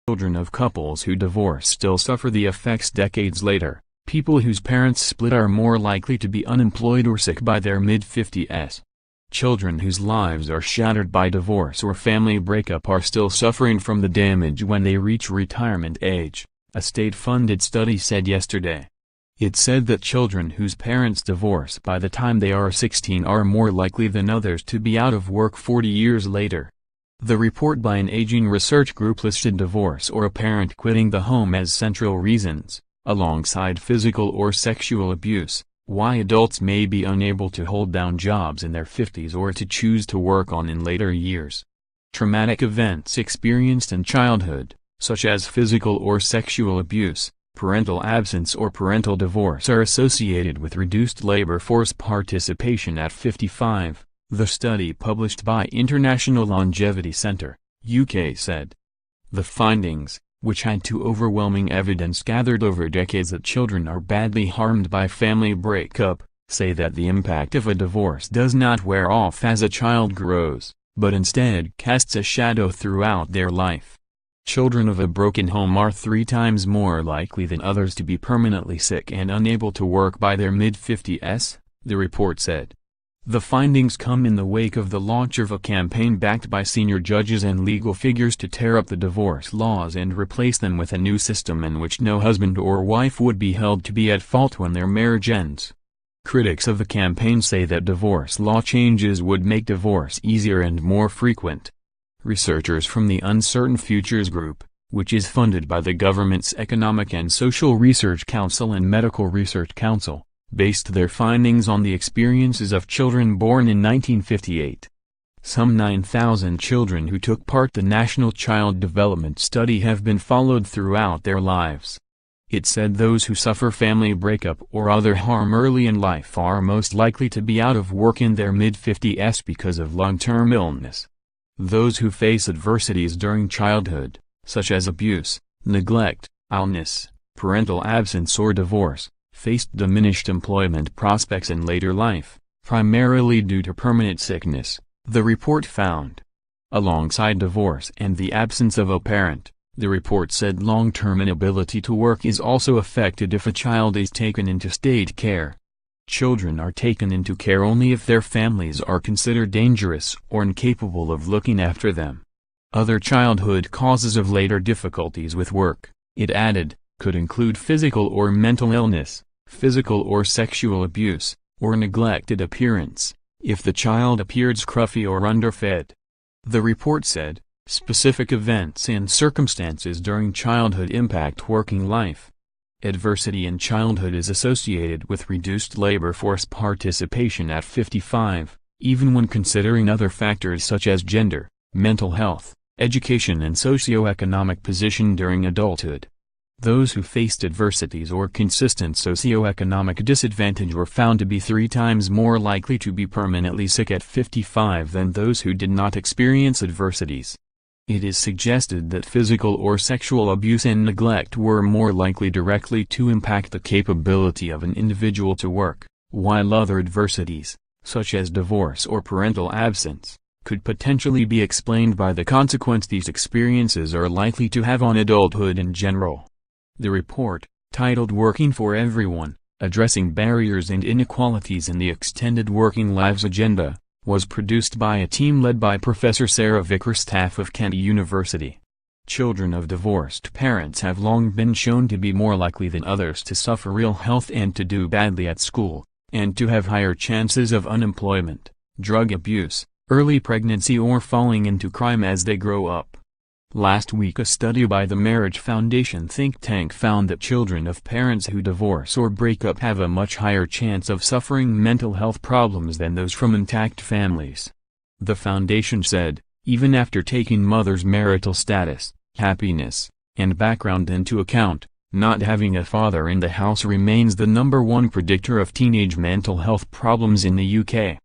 Children of couples who divorce still suffer the effects decades later. People whose parents split are more likely to be unemployed or sick by their mid-50s. Children whose lives are shattered by divorce or family breakup are still suffering from the damage when they reach retirement age, a state-funded study said yesterday. It said that children whose parents divorce by the time they are 16 are more likely than others to be out of work 40 years later. The report by an aging research group listed divorce or a parent quitting the home as central reasons, alongside physical or sexual abuse, why adults may be unable to hold down jobs in their 50s or to choose to work on in later years. Traumatic events experienced in childhood, such as physical or sexual abuse, parental absence or parental divorce, are associated with reduced labor force participation at 55. The study published by International Longevity Centre, UK said. The findings, which had to overwhelming evidence gathered over decades that children are badly harmed by family breakup, say that the impact of a divorce does not wear off as a child grows, but instead casts a shadow throughout their life. Children of a broken home are 3 times more likely than others to be permanently sick and unable to work by their mid-50s, the report said. The findings come in the wake of the launch of a campaign backed by senior judges and legal figures to tear up the divorce laws and replace them with a new system in which no husband or wife would be held to be at fault when their marriage ends. Critics of the campaign say that divorce law changes would make divorce easier and more frequent. Researchers from the Uncertain Futures Group, which is funded by the government's Economic and Social Research Council and Medical Research Council, based their findings on the experiences of children born in 1958. Some 9,000 children who took part in the National Child Development Study have been followed throughout their lives. It said those who suffer family breakup or other harm early in life are most likely to be out of work in their mid-50s because of long-term illness. Those who face adversities during childhood, such as abuse, neglect, illness, parental absence or divorce, faced diminished employment prospects in later life, primarily due to permanent sickness, the report found. Alongside divorce and the absence of a parent, the report said long-term inability to work is also affected if a child is taken into state care. Children are taken into care only if their families are considered dangerous or incapable of looking after them. Other childhood causes of later difficulties with work, it added, could include physical or mental illness, physical or sexual abuse, or neglected appearance, if the child appeared scruffy or underfed. The report said, specific events and circumstances during childhood impact working life. Adversity in childhood is associated with reduced labor force participation at 55, even when considering other factors such as gender, mental health, education and socioeconomic position during adulthood. Those who faced adversities or consistent socioeconomic disadvantage were found to be 3 times more likely to be permanently sick at 55 than those who did not experience adversities. It is suggested that physical or sexual abuse and neglect were more likely directly to impact the capability of an individual to work, while other adversities, such as divorce or parental absence, could potentially be explained by the consequence these experiences are likely to have on adulthood in general. The report, titled Working for Everyone, Addressing Barriers and Inequalities in the Extended Working Lives Agenda, was produced by a team led by Professor Sarah Vickers, staff of Kent University. Children of divorced parents have long been shown to be more likely than others to suffer ill health and to do badly at school, and to have higher chances of unemployment, drug abuse, early pregnancy or falling into crime as they grow up. Last week a study by the Marriage Foundation think tank found that children of parents who divorce or break up have a much higher chance of suffering mental health problems than those from intact families. The foundation said, even after taking mother's marital status, happiness, and background into account, not having a father in the house remains the #1 predictor of teenage mental health problems in the UK.